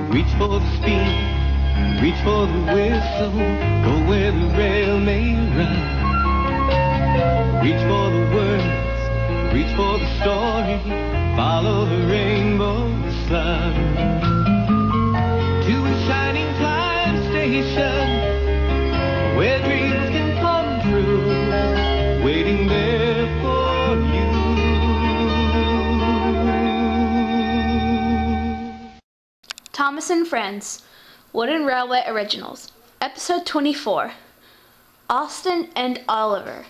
Reach for the speed, reach for the whistle, go where the rail may run. Reach for the words, reach for the story, follow the rainbow sun. To a shining climb station, where dreams can come true, waiting there for you. Thomas and Friends, Wooden Railway Originals, Episode 24, Austen and Oliver.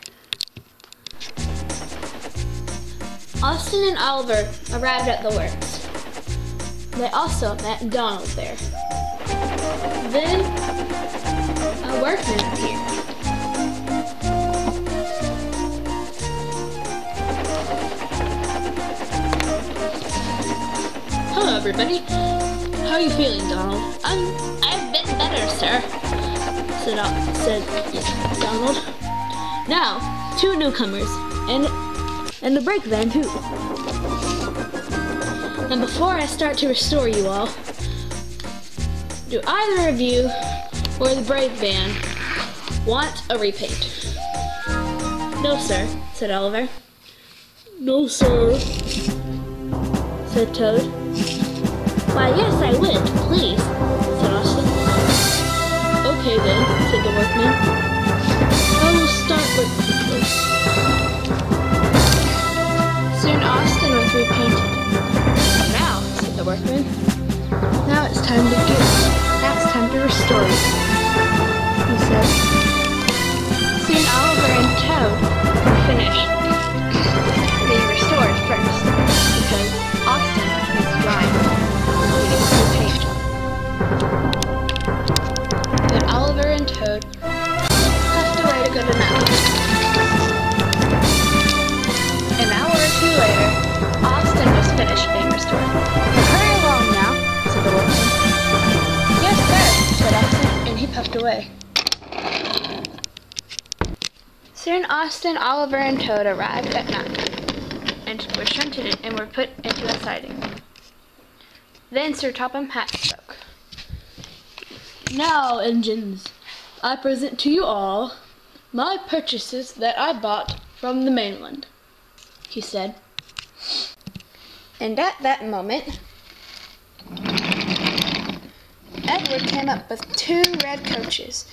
Austen and Oliver arrived at the works. They also met Donald there. Then, a workman appeared. Hello, everybody. How are you feeling, Donald? I've been better, sir, said Donald. Now, two newcomers, and the brake van too. And before I start to restore you all, do either of you or the brake van want a repaint? No, sir, said Oliver. No, sir, said Toad. Why, yes, I would, please, said Austen. Okay then, said the workman. I will start with the first. Soon Austen was repainted. Now, said the workman, now it's time to restore it, he said. Soon Oliver and Toad were finished being restored first, because Austen was drying. Then Oliver and Toad puffed away to go to nap. An hour or two later, Austen was finished being restored. Hurry along now, said the workman. Yes, sir, said Austen, and he puffed away. Soon Austen, Oliver, and Toad arrived at night, and were shunted and were put into a siding. Then Sir Tophamm Hatt spoke. Now, engines, I present to you all my purchases that I bought from the mainland, he said. And at that moment, Edward came up with 2 red coaches,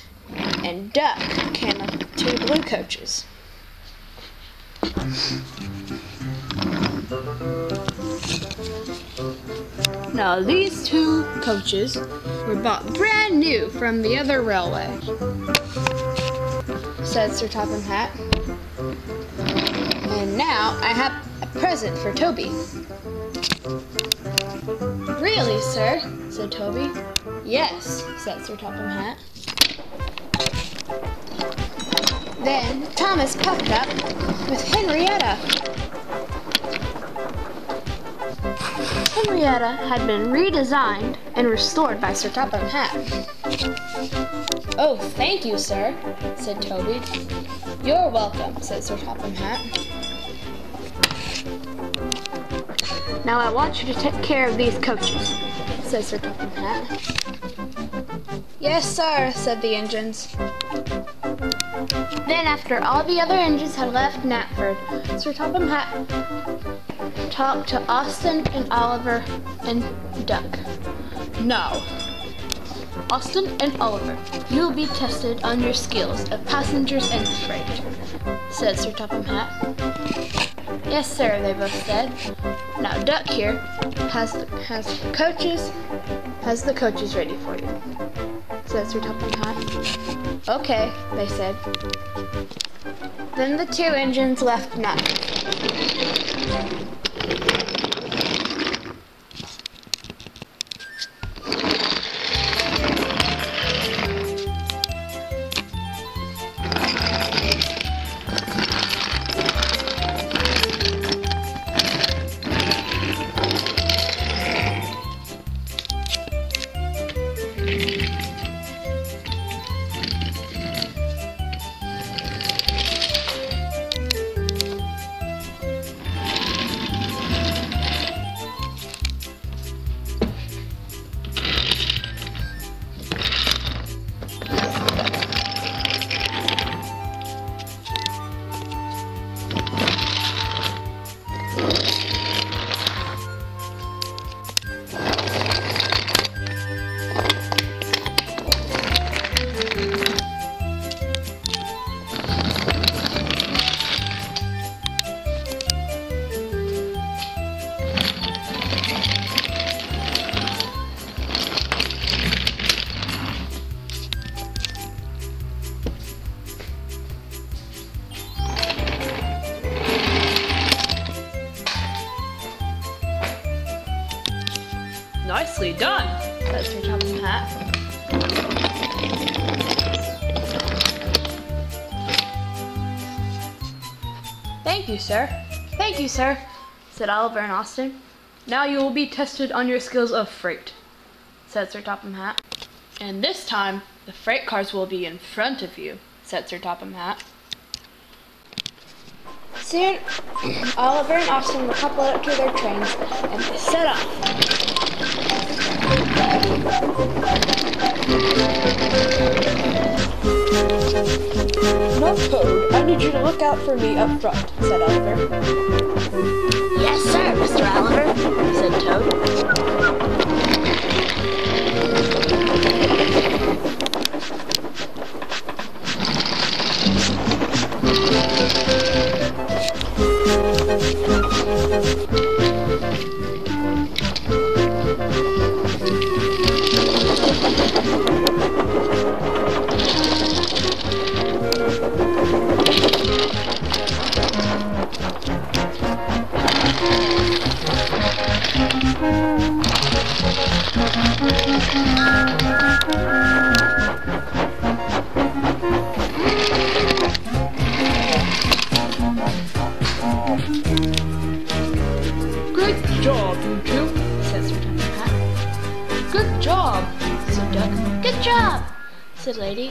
and Duck came up with 2 blue coaches. Now these 2 coaches were bought brand new from the other railway, said Sir Tophamm Hatt. And now I have a present for Toby. Really, sir? Said Toby. Yes, said Sir Tophamm Hatt. Then Thomas puffed up with Henrietta. Henrietta had been redesigned and restored by Sir Tophamm Hatt. Oh, thank you, sir, said Toby. You're welcome, said Sir Tophamm Hatt. Now I want you to take care of these coaches, said Sir Tophamm Hatt. Yes, sir, said the engines. Then, after all the other engines had left Knapford, Sir Tophamm Hatt talked to Austen and Oliver and Duck. Now, Austen and Oliver, you will be tested on your skills of passengers and freight, said Sir Tophamm Hatt. Yes, sir, they both said. Now, Duck here has the coaches ready for you, said Sir Tophamm Hatt. Okay, they said. Then the 2 engines left Knapford. Nicely done, said Sir Topham Hatt. Thank you, sir. Thank you, sir, said Oliver and Austen. Now you will be tested on your skills of freight, said Sir Topham Hatt. And this time, the freight cars will be in front of you, said Sir Topham Hatt. Soon, Oliver and Austen were coupled up to their trains, and they set off. No code. I need you to look out for me up front, said Oliver. Yes, sir, Mr. Oliver, said Toad. Good job, you two, said Sir Topham Hatt. Good job, said Duck. Good job, said Lady.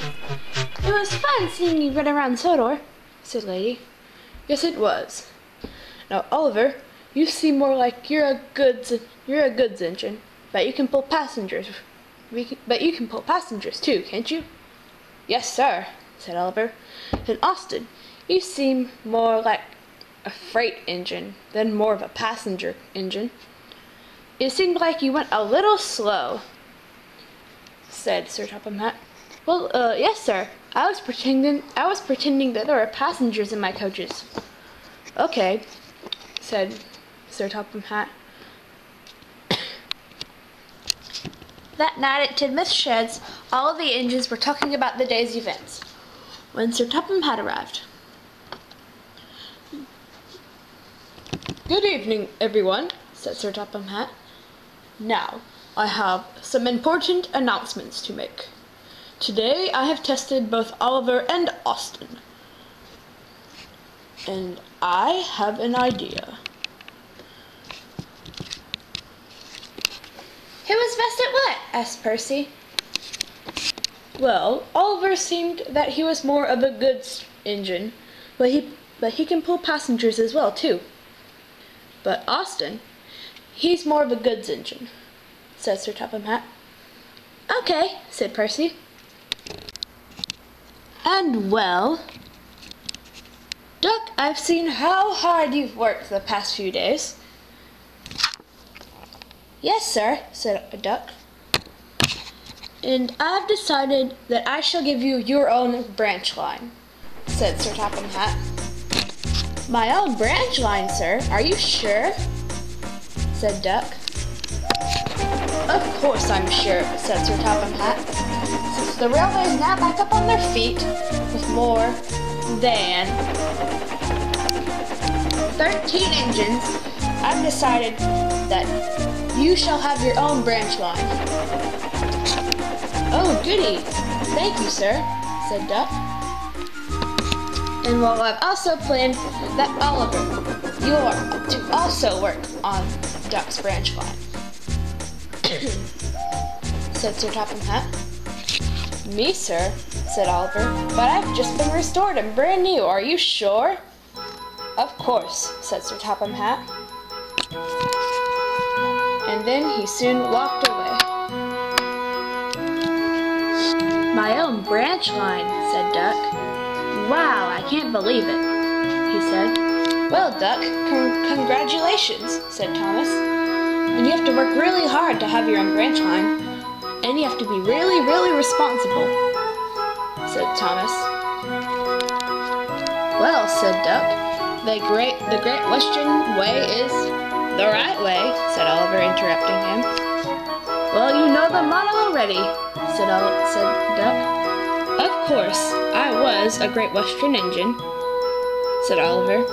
It was fun seeing you run around Sodor, said Lady. Yes, it was. Now, Oliver, you seem more like you're a goods engine, but you can pull passengers. But you can pull passengers too, can't you? Yes, sir, said Oliver. And Austen, you seem more like a freight engine than more of a passenger engine. It seemed like you went a little slow, said Sir Topham Hatt. Well, yes, sir. I was pretending that there were passengers in my coaches. Okay, said Sir Topham Hatt. That night at Tidmouth Sheds, all of the engines were talking about the day's events when Sir Topham Hatt arrived. Good evening, everyone, said Sir Topham Hatt. Now, I have some important announcements to make. Today I have tested both Oliver and Austen, and I have an idea. Who was best at what? Asked Percy. Well, Oliver seemed that he was more of a goods engine, but he can pull passengers as well, too. But Austen, he's more of a goods engine, said Sir Topham Hatt. Okay, said Percy. And well, Duck, I've seen how hard you've worked the past few days. Yes, sir, said Duck. And I've decided that I shall give you your own branch line, said Sir Topham Hatt. My own branch line, sir? Are you sure? Said Duck. Of course I'm sure, said Sir Topham Hatt. Since the railway is now back up on their feet with more than 13 engines, I've decided that you shall have your own branch line. Oh, goody. Thank you, sir, said Duck. And well, I've also planned that Oliver, you're to also work on Duck's branch line, said Sir Topham Hatt. Me, sir, said Oliver, but I've just been restored and brand new. Are you sure? Of course, said Sir Topham Hatt. And then he soon walked away. My own branch line, said Duck. Wow, I can't believe it, he said. Well, Duck, congratulations, said Thomas. And you have to work really hard to have your own branch line. And you have to be really, really responsible, said Thomas. Well, said Duck, the Great Western way is the right way, said Oliver, interrupting him. Well, you know the motto already, said Duck. Of course, I was a Great Western engine, said Oliver.